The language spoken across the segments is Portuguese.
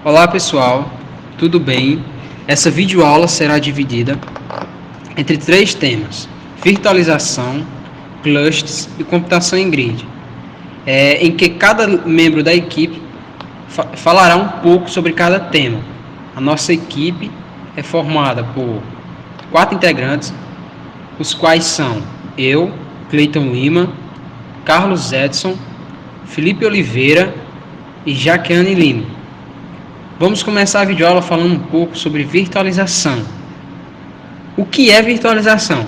Olá pessoal, tudo bem? Essa videoaula será dividida entre três temas: virtualização, clusters e computação em rede, em que cada membro da equipe falará um pouco sobre cada tema. A nossa equipe é formada por 4 integrantes, os quais são eu, Cleiton Lima, Carlos Edson, Felipe Oliveira e Jaqueane Lima. Vamos começar a videoaula falando um pouco sobre virtualização. O que é virtualização?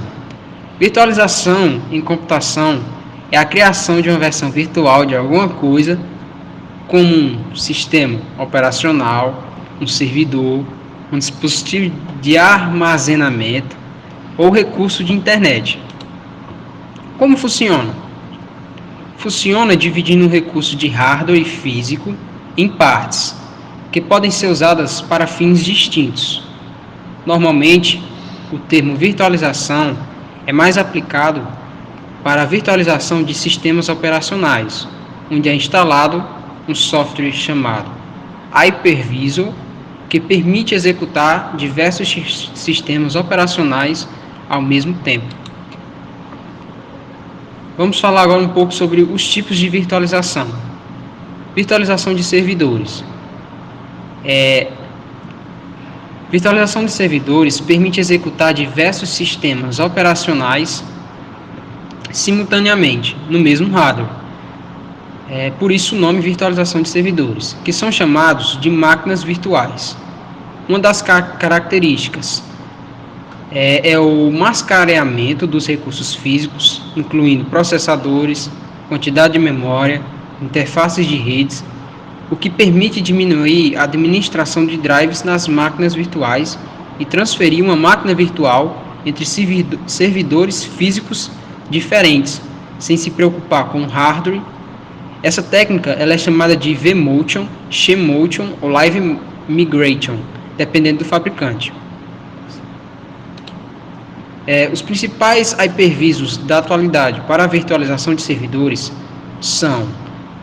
Virtualização em computação é a criação de uma versão virtual de alguma coisa, como um sistema operacional, um servidor, um dispositivo de armazenamento ou recurso de internet. Como funciona? Funciona dividindo um recurso de hardware físico em partes, que podem ser usadas para fins distintos. Normalmente, o termo virtualização é mais aplicado para a virtualização de sistemas operacionais, onde é instalado um software chamado Hypervisor, que permite executar diversos sistemas operacionais ao mesmo tempo. Vamos falar agora um pouco sobre os tipos de virtualização. Virtualização de servidores. Virtualização de servidores permite executar diversos sistemas operacionais simultaneamente no mesmo hardware. Por isso o nome virtualização de servidores, que são chamados de máquinas virtuais. Uma das características é o mascareamento dos recursos físicos, incluindo processadores, quantidade de memória, interfaces de redes, o que permite diminuir a administração de drives nas máquinas virtuais e transferir uma máquina virtual entre servidores físicos diferentes, sem se preocupar com o hardware. Essa técnica ela é chamada de vMotion, Shmotion ou Live Migration, dependendo do fabricante. Os principais hypervisors da atualidade para a virtualização de servidores são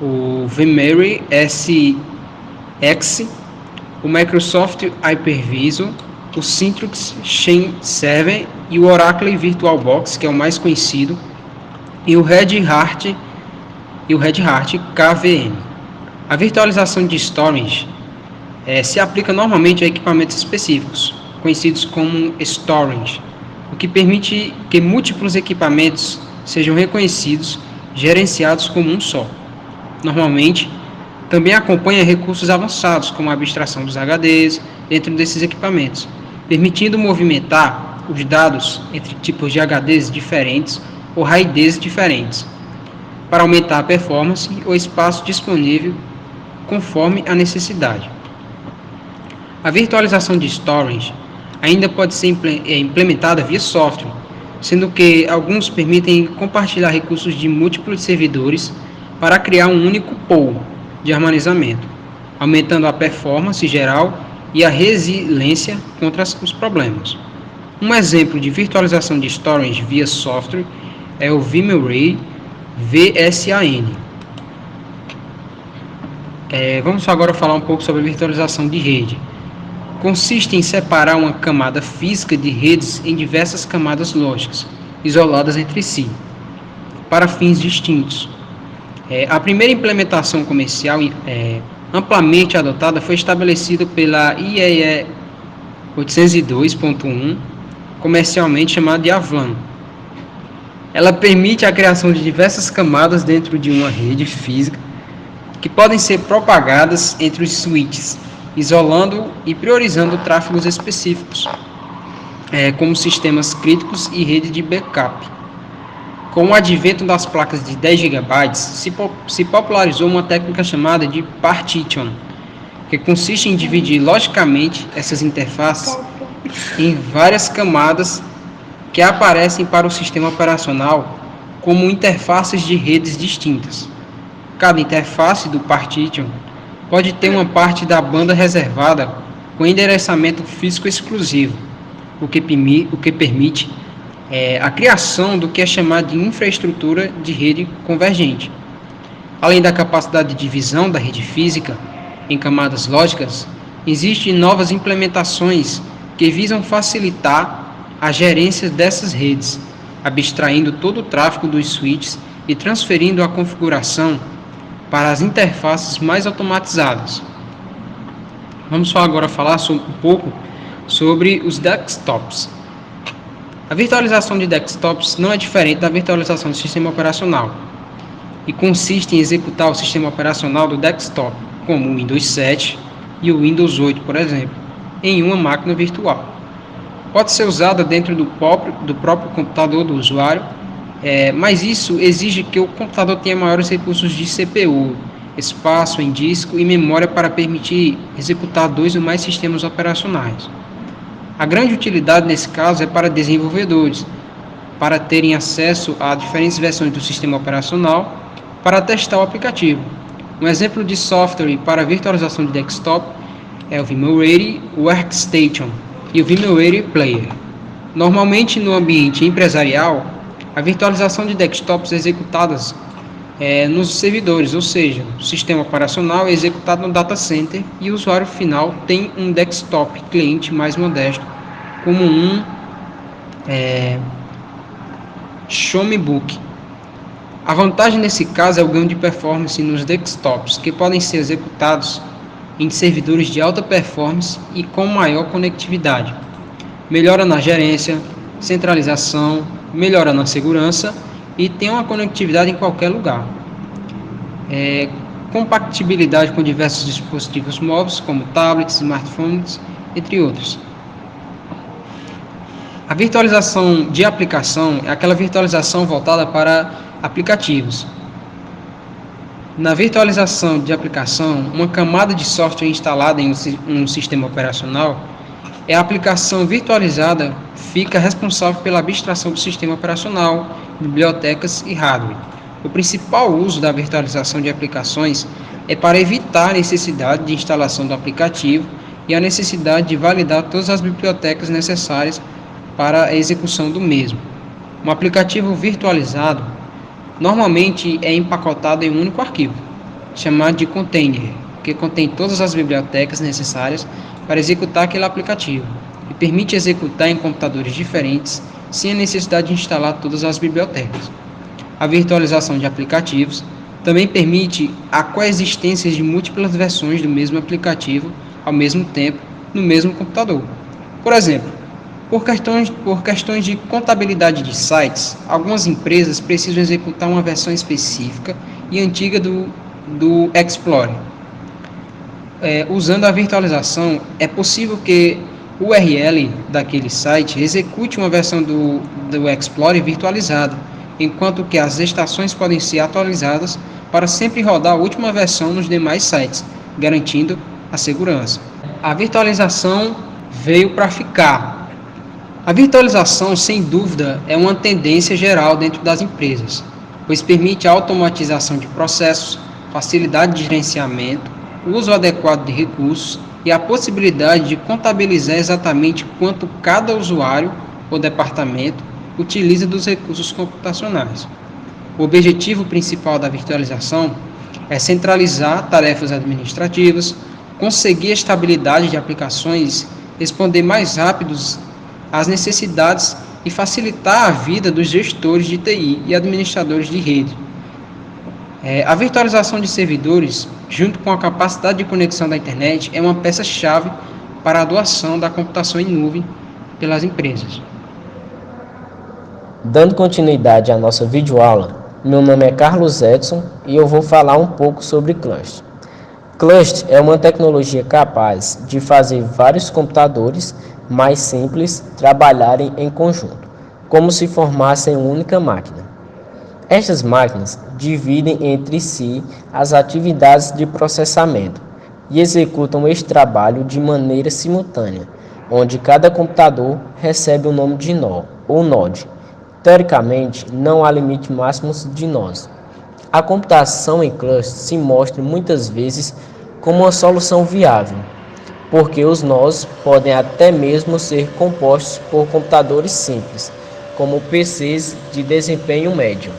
o vMemory SX, o Microsoft Hypervisor, o Citrix Xen Server e o Oracle VirtualBox, que é o mais conhecido, e o Red Hat KVM. A virtualização de storage se aplica normalmente a equipamentos específicos, conhecidos como storage, o que permite que múltiplos equipamentos sejam reconhecidos, gerenciados como um só. Normalmente, também acompanha recursos avançados, como a abstração dos HDs dentro desses equipamentos, permitindo movimentar os dados entre tipos de HDs diferentes ou RAIDs diferentes, para aumentar a performance ou espaço disponível conforme a necessidade. A virtualização de storage ainda pode ser implementada via software, sendo que alguns permitem compartilhar recursos de múltiplos servidores para criar um único pool de armazenamento, aumentando a performance geral e a resiliência contra os problemas. Um exemplo de virtualização de storage via software é o vMemory VSAN. Vamos agora falar um pouco sobre a virtualização de rede. Consiste em separar uma camada física de redes em diversas camadas lógicas, isoladas entre si, para fins distintos. A primeira implementação comercial amplamente adotada foi estabelecida pela IEEE 802.1, comercialmente chamada de AVLAN. Ela permite a criação de diversas camadas dentro de uma rede física que podem ser propagadas entre os switches, isolando e priorizando tráfegos específicos, como sistemas críticos e rede de backup. Com o advento das placas de 10 GB, se popularizou uma técnica chamada de partition, que consiste em dividir logicamente essas interfaces em várias camadas que aparecem para o sistema operacional como interfaces de redes distintas. Cada interface do partition pode ter uma parte da banda reservada com endereçamento físico exclusivo, o que permite a criação do que é chamado de infraestrutura de rede convergente. Além da capacidade de divisão da rede física em camadas lógicas, Existem novas implementações que visam facilitar a gerência dessas redes, abstraindo todo o tráfego dos switches e transferindo a configuração para as interfaces mais automatizadas. Vamos agora falar um pouco sobre os desktops. A virtualização de desktops não é diferente da virtualização do sistema operacional e consiste em executar o sistema operacional do desktop, como o Windows 7 e o Windows 8, por exemplo, em uma máquina virtual. Pode ser usada dentro do próprio computador do usuário, mas isso exige que o computador tenha maiores recursos de CPU, espaço em disco e memória para permitir executar 2 ou mais sistemas operacionais. A grande utilidade nesse caso é para desenvolvedores, para terem acesso a diferentes versões do sistema operacional para testar o aplicativo. Um exemplo de software para virtualização de desktop é o VMware Workstation e o VMware Player. Normalmente, no ambiente empresarial, a virtualização de desktops é executada nos servidores, ou seja, o sistema operacional é executado no data center e o usuário final tem um desktop cliente mais modesto, como um Chromebook. A vantagem nesse caso é o ganho de performance nos desktops, que podem ser executados em servidores de alta performance e com maior conectividade. Melhora na gerência, centralização, melhora na segurança e tem uma conectividade em qualquer lugar. Compatibilidade com diversos dispositivos móveis, como tablets, smartphones, entre outros. A virtualização de aplicação é aquela virtualização voltada para aplicativos. Na virtualização de aplicação, uma camada de software instalada em um sistema operacional, a aplicação virtualizada fica responsável pela abstração do sistema operacional, bibliotecas e hardware. O principal uso da virtualização de aplicações é para evitar a necessidade de instalação do aplicativo e a necessidade de validar todas as bibliotecas necessárias para a execução do mesmo. Um aplicativo virtualizado normalmente é empacotado em um único arquivo, chamado de container, que contém todas as bibliotecas necessárias para executar aquele aplicativo e permite executar em computadores diferentes sem a necessidade de instalar todas as bibliotecas. A virtualização de aplicativos também permite a coexistência de múltiplas versões do mesmo aplicativo ao mesmo tempo no mesmo computador. Por exemplo, por questões de contabilidade de sites, algumas empresas precisam executar uma versão específica e antiga do Explorer. Usando a virtualização, é possível que o URL daquele site execute uma versão do Explorer virtualizada, enquanto que as estações podem ser atualizadas para sempre rodar a última versão nos demais sites, garantindo a segurança. A virtualização veio para ficar. A virtualização, sem dúvida, é uma tendência geral dentro das empresas, pois permite a automatização de processos, facilidade de gerenciamento, uso adequado de recursos e a possibilidade de contabilizar exatamente quanto cada usuário ou departamento utiliza dos recursos computacionais. O objetivo principal da virtualização é centralizar tarefas administrativas, conseguir estabilidade de aplicações, responder mais rápidos às necessidades e facilitar a vida dos gestores de TI e administradores de rede. A virtualização de servidores, junto com a capacidade de conexão da internet, é uma peça-chave para a adoção da computação em nuvem pelas empresas. Dando continuidade à nossa videoaula, meu nome é Carlos Edson e eu vou falar um pouco sobre Cluster. Cluster é uma tecnologia capaz de fazer vários computadores mais simples trabalharem em conjunto, como se formassem uma única máquina. Estas máquinas dividem entre si as atividades de processamento e executam este trabalho de maneira simultânea, onde cada computador recebe o nome de nó ou node. Teoricamente, não há limite máximo de nós. A computação em cluster se mostra muitas vezes como uma solução viável, porque os nós podem até mesmo ser compostos por computadores simples, como PCs de desempenho médio.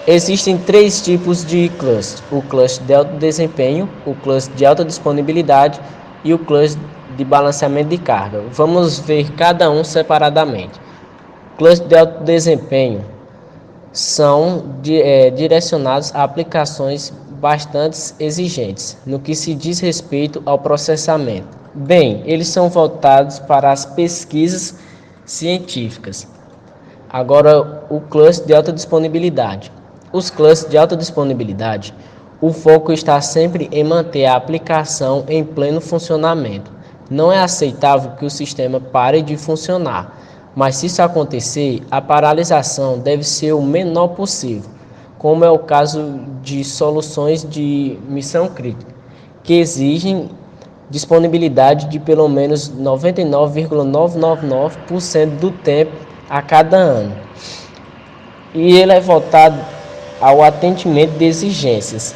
Existem 3 tipos de cluster: o cluster de alto desempenho, o cluster de alta disponibilidade e o cluster de balanceamento de carga. Vamos ver cada um separadamente. Cluster de alto desempenho são direcionados a aplicações bastante exigentes no que se diz respeito ao processamento. Bem, eles são voltados para as pesquisas científicas. Agora, o cluster de alta disponibilidade. Os clusters de alta disponibilidade, o foco está sempre em manter a aplicação em pleno funcionamento. Não é aceitável que o sistema pare de funcionar, mas se isso acontecer, a paralisação deve ser o menor possível, como é o caso de soluções de missão crítica, que exigem disponibilidade de pelo menos 99,999% do tempo a cada ano. E ele é voltado ao atendimento de exigências.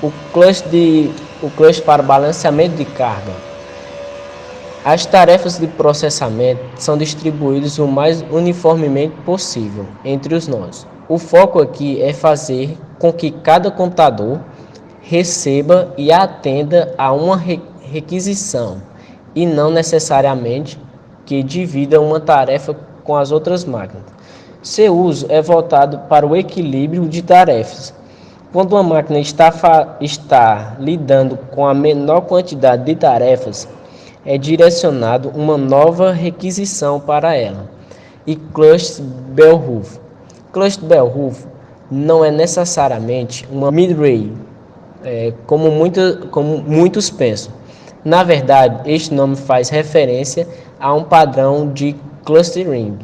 O cluster para balanceamento de carga. As tarefas de processamento são distribuídas o mais uniformemente possível entre os nós. O foco aqui é fazer com que cada computador receba e atenda a uma requisição e não necessariamente que divida uma tarefa com as outras máquinas. Seu uso é voltado para o equilíbrio de tarefas. Quando uma máquina está lidando com a menor quantidade de tarefas, é direcionado uma nova requisição para ela. E cluster Bell-Hoover. Cluster Bell-Hoover não é necessariamente uma mid-range, como muitos pensam. Na verdade, este nome faz referência a um padrão de clustering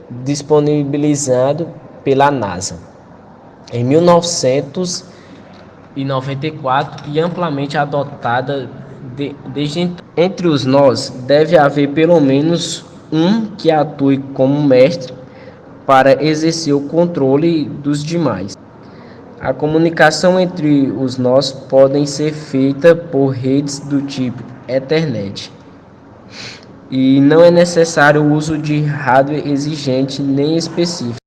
disponibilizado pela NASA em 1994 e amplamente adotada desde então. Entre os nós, deve haver pelo menos um que atue como mestre para exercer o controle dos demais. A comunicação entre os nós pode ser feita por redes do tipo Ethernet. E não é necessário o uso de hardware exigente nem específico.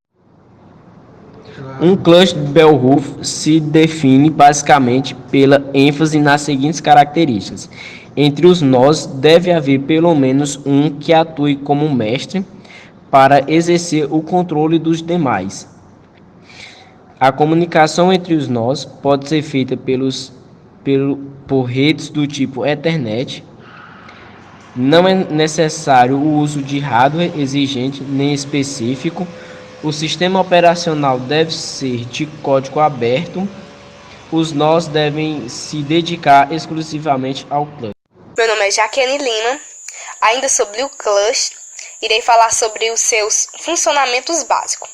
Um cluster Bell-Hoover se define basicamente pela ênfase nas seguintes características. Entre os nós, deve haver pelo menos um que atue como mestre para exercer o controle dos demais. A comunicação entre os nós pode ser feita por redes do tipo Ethernet. Não é necessário o uso de hardware exigente nem específico. O sistema operacional deve ser de código aberto. Os nós devem se dedicar exclusivamente ao cluster. Meu nome é Jaqueline Lima. Ainda sobre o cluster, irei falar sobre os seus funcionamentos básicos.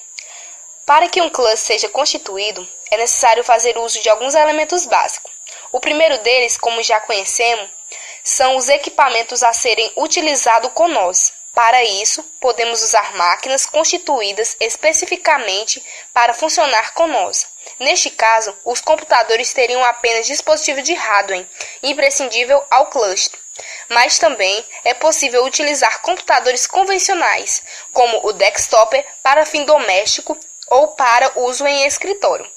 Para que um cluster seja constituído, é necessário fazer uso de alguns elementos básicos. O primeiro deles, como já conhecemos, são os equipamentos a serem utilizados com nós. Para isso, podemos usar máquinas constituídas especificamente para funcionar com nós. Neste caso, os computadores teriam apenas dispositivo de hardware, imprescindível ao cluster. Mas também é possível utilizar computadores convencionais, como o desktop para fim doméstico ou para uso em escritório.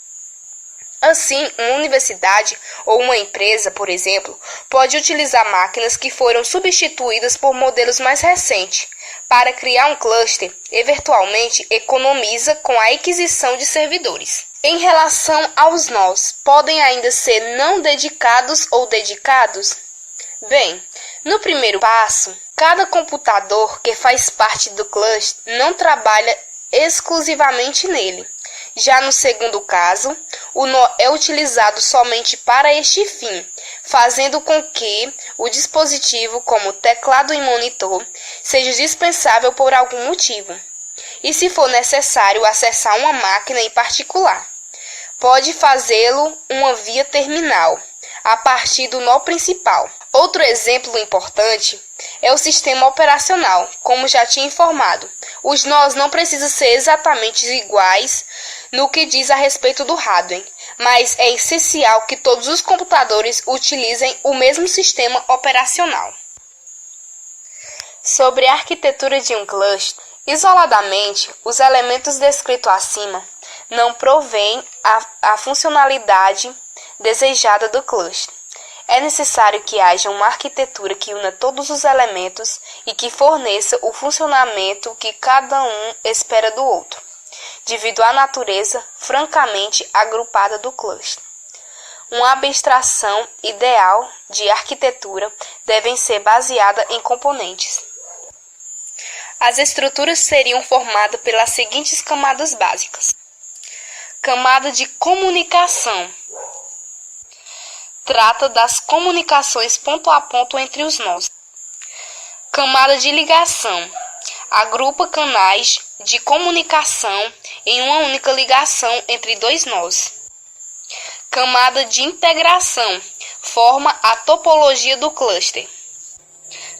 Assim, uma universidade ou uma empresa, por exemplo, pode utilizar máquinas que foram substituídas por modelos mais recentes. Para criar um cluster, eventualmente economiza com a aquisição de servidores. Em relação aos nós, podem ainda ser não dedicados ou dedicados? Bem, no primeiro passo, cada computador que faz parte do cluster não trabalha exclusivamente nele. Já no segundo caso, o nó é utilizado somente para este fim, fazendo com que o dispositivo, como teclado e monitor, seja dispensável por algum motivo. E se for necessário acessar uma máquina em particular, pode fazê-lo uma via terminal, a partir do nó principal. Outro exemplo importante é o sistema operacional, como já tinha informado. Os nós não precisam ser exatamente iguais no que diz a respeito do hardware, mas é essencial que todos os computadores utilizem o mesmo sistema operacional. Sobre a arquitetura de um cluster, isoladamente, os elementos descritos acima não provêm a funcionalidade desejada do cluster. É necessário que haja uma arquitetura que una todos os elementos e que forneça o funcionamento que cada um espera do outro, devido à natureza francamente agrupada do cluster. Uma abstração ideal de arquitetura deve ser baseada em componentes. As estruturas seriam formadas pelas seguintes camadas básicas. Camada de comunicação. Trata das comunicações ponto a ponto entre os nós. Camada de ligação. Agrupa canais de comunicação em uma única ligação entre dois nós. Camada de integração. Forma a topologia do cluster.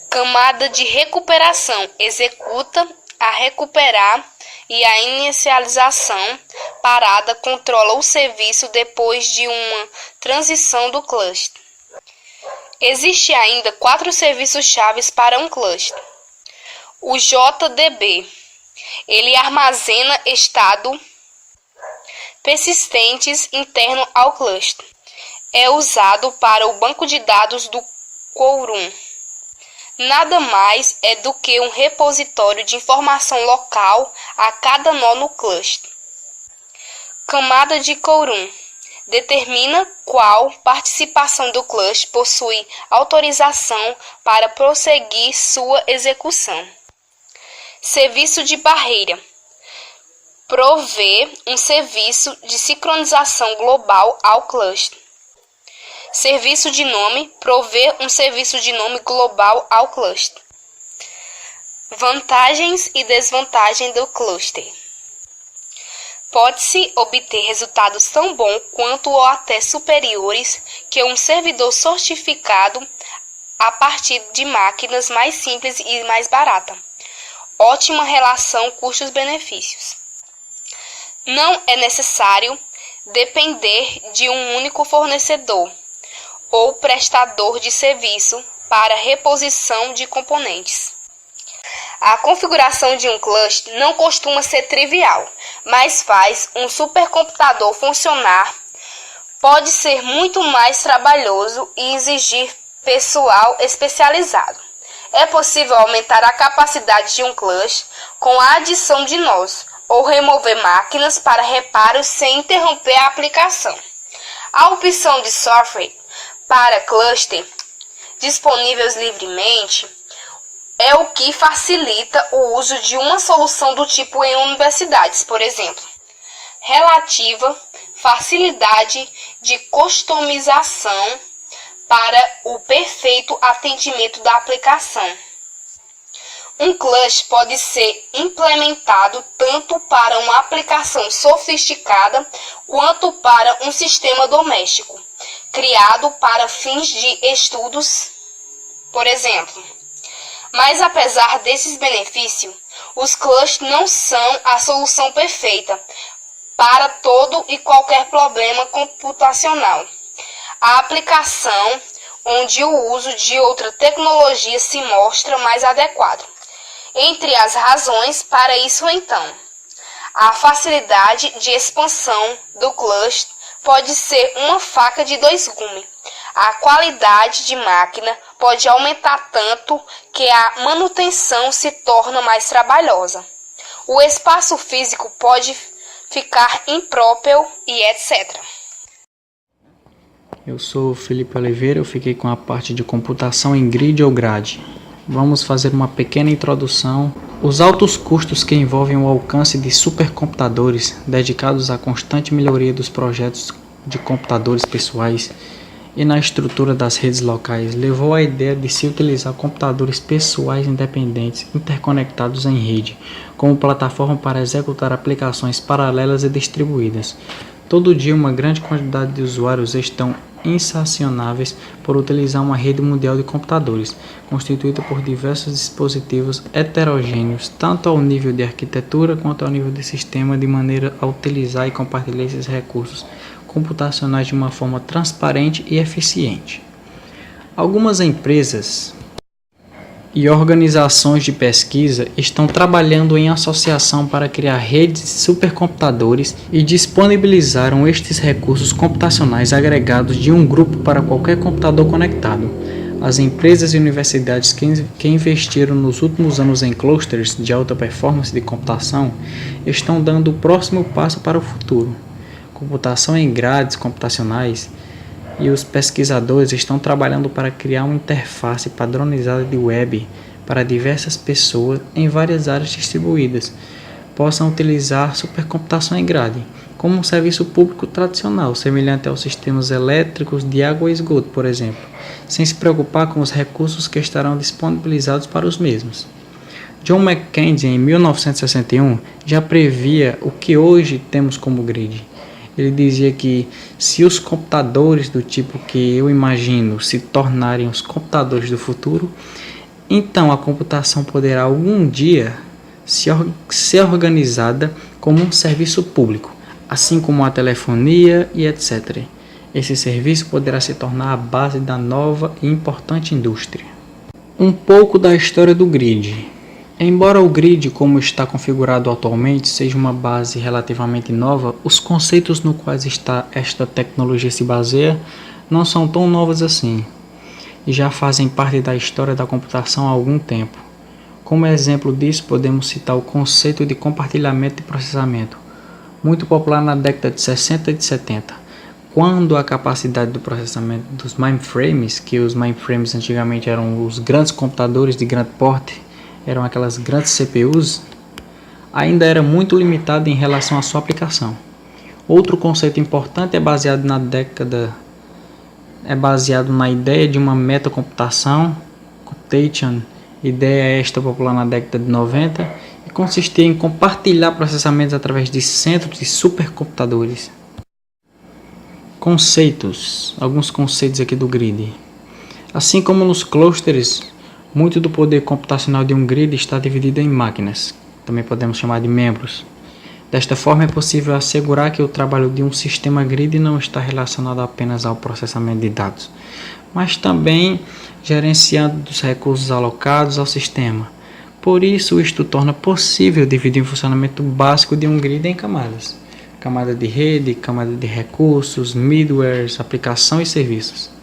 Camada de recuperação. Executa a recuperar e a inicialização parada controla o serviço depois de uma transição do cluster. Existe ainda 4 serviços chaves para um cluster. O JDB, ele armazena estado persistentes interno ao cluster. É usado para o banco de dados do Quorum. Nada mais é do que um repositório de informação local a cada nó no cluster. Camada de Quorum determina qual participação do cluster possui autorização para prosseguir sua execução. Serviço de barreira provê um serviço de sincronização global ao cluster. Serviço de nome provê um serviço de nome global ao cluster. Vantagens e desvantagens do cluster. Pode-se obter resultados tão bons quanto ou até superiores que um servidor certificado a partir de máquinas mais simples e mais baratas. Ótima relação custos-benefícios. Não é necessário depender de um único fornecedor ou prestador de serviço para reposição de componentes. A configuração de um cluster não costuma ser trivial, mas faz um supercomputador funcionar. Pode ser muito mais trabalhoso e exigir pessoal especializado. É possível aumentar a capacidade de um cluster com a adição de nós ou remover máquinas para reparos sem interromper a aplicação. A opção de software para cluster disponíveis livremente é o que facilita o uso de uma solução do tipo em universidades, por exemplo. Relativa facilidade de customização para o perfeito atendimento da aplicação. Um cluster pode ser implementado tanto para uma aplicação sofisticada quanto para um sistema doméstico, criado para fins de estudos, por exemplo. Mas apesar desses benefícios, os clusters não são a solução perfeita para todo e qualquer problema computacional. A aplicação onde o uso de outra tecnologia se mostra mais adequado. Entre as razões para isso, então, a facilidade de expansão do cluster pode ser uma faca de dois gumes. A qualidade de máquina pode aumentar tanto que a manutenção se torna mais trabalhosa. O espaço físico pode ficar impróprio e etc. Eu sou Felipe Oliveira, eu fiquei com a parte de computação em grid ou grade. Vamos fazer uma pequena introdução. Os altos custos que envolvem o alcance de supercomputadores dedicados à constante melhoria dos projetos de computadores pessoais e na estrutura das redes locais levou à ideia de se utilizar computadores pessoais independentes interconectados em rede como plataforma para executar aplicações paralelas e distribuídas. Todo dia uma grande quantidade de usuários estão insaciáveis por utilizar uma rede mundial de computadores, constituída por diversos dispositivos heterogêneos, tanto ao nível de arquitetura quanto ao nível de sistema, de maneira a utilizar e compartilhar esses recursos computacionais de uma forma transparente e eficiente. Algumas empresas e organizações de pesquisa estão trabalhando em associação para criar redes de supercomputadores e disponibilizaram estes recursos computacionais agregados de um grupo para qualquer computador conectado. As empresas e universidades que investiram nos últimos anos em clusters de alta performance de computação estão dando o próximo passo para o futuro. Computação em grades computacionais, e os pesquisadores estão trabalhando para criar uma interface padronizada de web para diversas pessoas em várias áreas distribuídas possam utilizar supercomputação em grade, como um serviço público tradicional, semelhante aos sistemas elétricos de água e esgoto, por exemplo, sem se preocupar com os recursos que estarão disponibilizados para os mesmos. John Mackenzie, em 1961, já previa o que hoje temos como grid. Ele dizia que se os computadores do tipo que eu imagino se tornarem os computadores do futuro, então a computação poderá algum dia ser organizada como um serviço público, assim como a telefonia e etc. Esse serviço poderá se tornar a base da nova e importante indústria. Um pouco da história do grid. Embora o grid, como está configurado atualmente, seja uma base relativamente nova, os conceitos no quais esta tecnologia se baseia não são tão novos assim, e já fazem parte da história da computação há algum tempo. Como exemplo disso, podemos citar o conceito de compartilhamento de processamento, muito popular na década de 60 e de 70, quando a capacidade do processamento dos mainframes, que os mainframes antigamente eram os grandes computadores de grande porte, eram aquelas grandes CPUs, ainda era muito limitada em relação à sua aplicação. Outro conceito importante é baseado na ideia de uma metacomputação, computation, ideia esta popular na década de 90, e consistia em compartilhar processamentos através de centros de supercomputadores. Alguns conceitos aqui do grid. Assim como nos clusters, muito do poder computacional de um grid está dividido em máquinas, também podemos chamar de membros. Desta forma, é possível assegurar que o trabalho de um sistema grid não está relacionado apenas ao processamento de dados, mas também gerenciando os recursos alocados ao sistema. Por isso, isto torna possível dividir o funcionamento básico de um grid em camadas. Camada de rede, camada de recursos, middlewares, aplicação e serviços.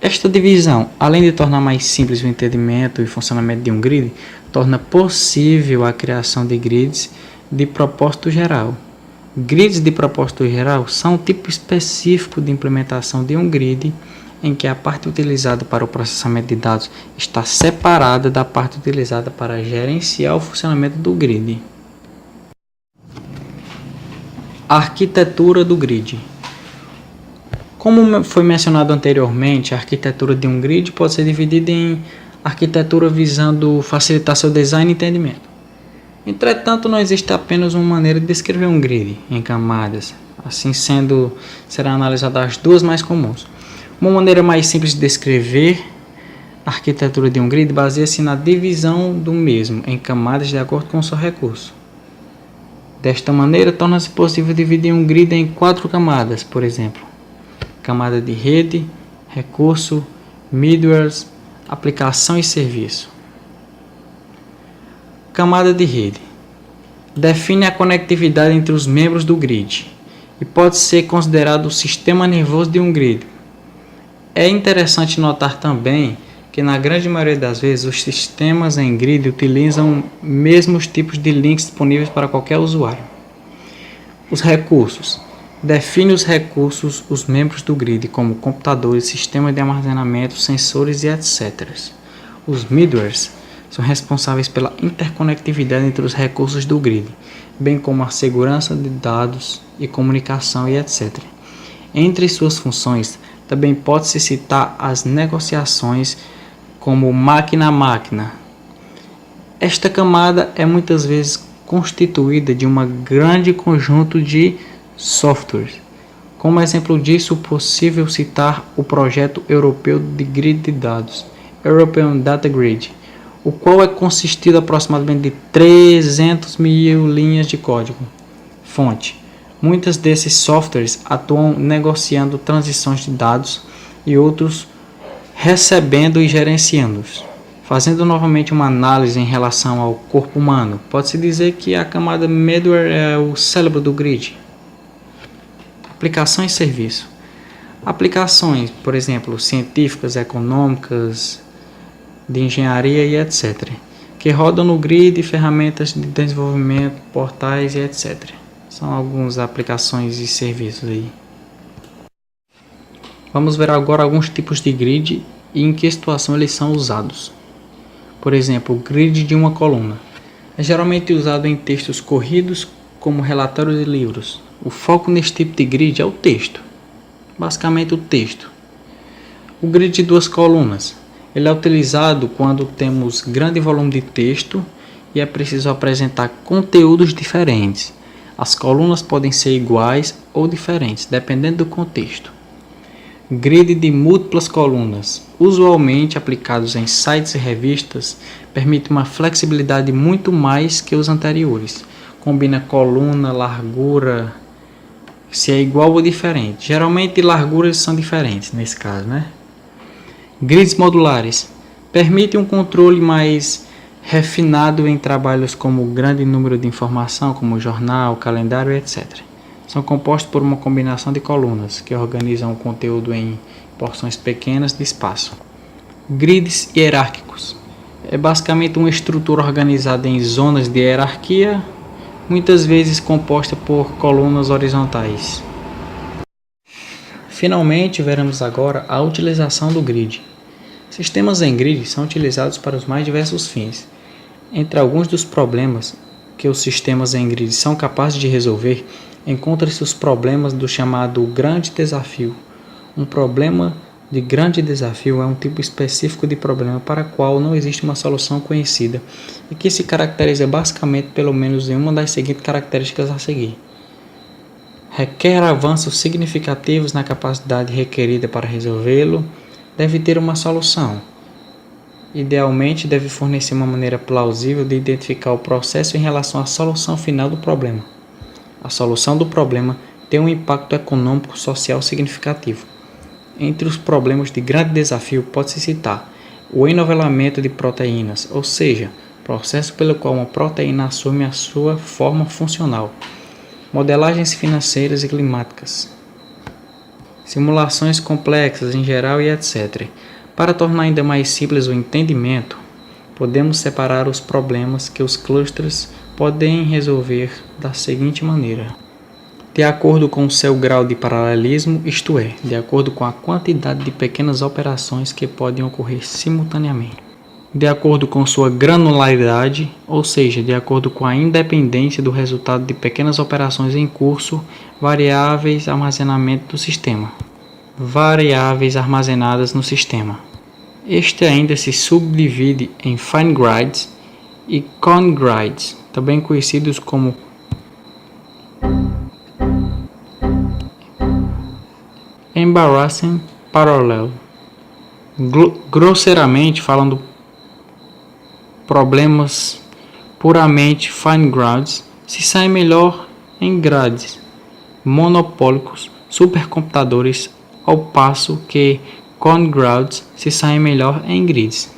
Esta divisão, além de tornar mais simples o entendimento e funcionamento de um grid, torna possível a criação de grids de propósito geral. Grids de propósito geral são um tipo específico de implementação de um grid em que a parte utilizada para o processamento de dados está separada da parte utilizada para gerenciar o funcionamento do grid. Arquitetura do grid. Como foi mencionado anteriormente, a arquitetura de um grid pode ser dividida em arquitetura visando facilitar seu design e entendimento. Entretanto, não existe apenas uma maneira de descrever um grid em camadas. Assim sendo, serão analisadas as duas mais comuns. Uma maneira mais simples de descrever a arquitetura de um grid baseia-se na divisão do mesmo em camadas de acordo com o seu recurso. Desta maneira, torna-se possível dividir um grid em 4 camadas, por exemplo. Camada de rede, recurso, middlewares, aplicação e serviço. Camada de rede. Define a conectividade entre os membros do grid e pode ser considerado o sistema nervoso de um grid. É interessante notar também que na grande maioria das vezes os sistemas em grid utilizam mesmos tipos de links disponíveis para qualquer usuário. Os recursos. Define os recursos, os membros do grid, como computadores, sistemas de armazenamento, sensores e etc. Os middlewares são responsáveis pela interconectividade entre os recursos do grid, bem como a segurança de dados e comunicação e etc. Entre suas funções, também pode-se citar as negociações como máquina a máquina. Esta camada é muitas vezes constituída de um grande conjunto de softwares. Como exemplo disso, é possível citar o projeto europeu de grid de dados, European Data Grid, o qual é consistido aproximadamente de 300 mil linhas de código. Fonte. Muitos desses softwares atuam negociando transições de dados e outros recebendo e gerenciando-os. Fazendo novamente uma análise em relação ao corpo humano, pode-se dizer que a camada middleware é o cérebro do grid. Aplicação e serviço. Aplicações, por exemplo, científicas, econômicas, de engenharia e etc., que rodam no grid, ferramentas de desenvolvimento, portais e etc. São algumas aplicações e serviços aí. Vamos ver agora alguns tipos de grid e em que situação eles são usados. Por exemplo, o grid de uma coluna. É geralmente usado em textos corridos, como relatórios e livros. O foco neste tipo de grid é o texto. Basicamente o texto. O grid de duas colunas. Ele é utilizado quando temos grande volume de texto e é preciso apresentar conteúdos diferentes. As colunas podem ser iguais ou diferentes, dependendo do contexto. Grid de múltiplas colunas, usualmente aplicados em sites e revistas, permite uma flexibilidade muito mais que os anteriores. Combina coluna, largura, se é igual ou diferente. Geralmente larguras são diferentes nesse caso, né? Grids modulares permitem um controle mais refinado em trabalhos como grande número de informação, como jornal, calendário, etc. São compostos por uma combinação de colunas que organizam o conteúdo em porções pequenas de espaço. Grids hierárquicos. É basicamente uma estrutura organizada em zonas de hierarquia, muitas vezes composta por colunas horizontais. Finalmente, veremos agora a utilização do grid. Sistemas em grid são utilizados para os mais diversos fins. Entre alguns dos problemas que os sistemas em grid são capazes de resolver, encontra-se os problemas do chamado grande desafio. Um problema de grande desafio é um tipo específico de problema para o qual não existe uma solução conhecida e que se caracteriza basicamente pelo menos em uma das seguintes características a seguir. Requer avanços significativos na capacidade requerida para resolvê-lo, deve ter uma solução. Idealmente, deve fornecer uma maneira plausível de identificar o processo em relação à solução final do problema. A solução do problema tem um impacto econômico social significativo. Entre os problemas de grande desafio pode-se citar o enovelamento de proteínas, ou seja, processo pelo qual uma proteína assume a sua forma funcional, modelagens financeiras e climáticas, simulações complexas em geral e etc. Para tornar ainda mais simples o entendimento, podemos separar os problemas que os clusters podem resolver da seguinte maneira: de acordo com o seu grau de paralelismo, isto é, de acordo com a quantidade de pequenas operações que podem ocorrer simultaneamente, de acordo com sua granularidade, ou seja, de acordo com a independência do resultado de pequenas operações em curso, variáveis armazenamento do sistema, variáveis armazenadas no sistema. Este ainda se subdivide em fine grids e cone grids, também conhecidos como embarrassing parallel. Grosseiramente falando, problemas puramente fine grids se saem melhor em grades monopólicos supercomputadores, ao passo que cone grids se saem melhor em grids.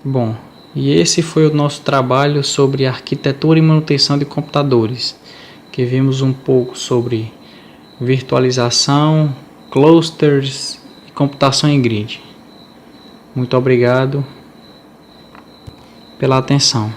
Bom, e esse foi o nosso trabalho sobre arquitetura e manutenção de computadores, que vimos um pouco sobre virtualização, clusters e computação em grid. Muito obrigado pela atenção.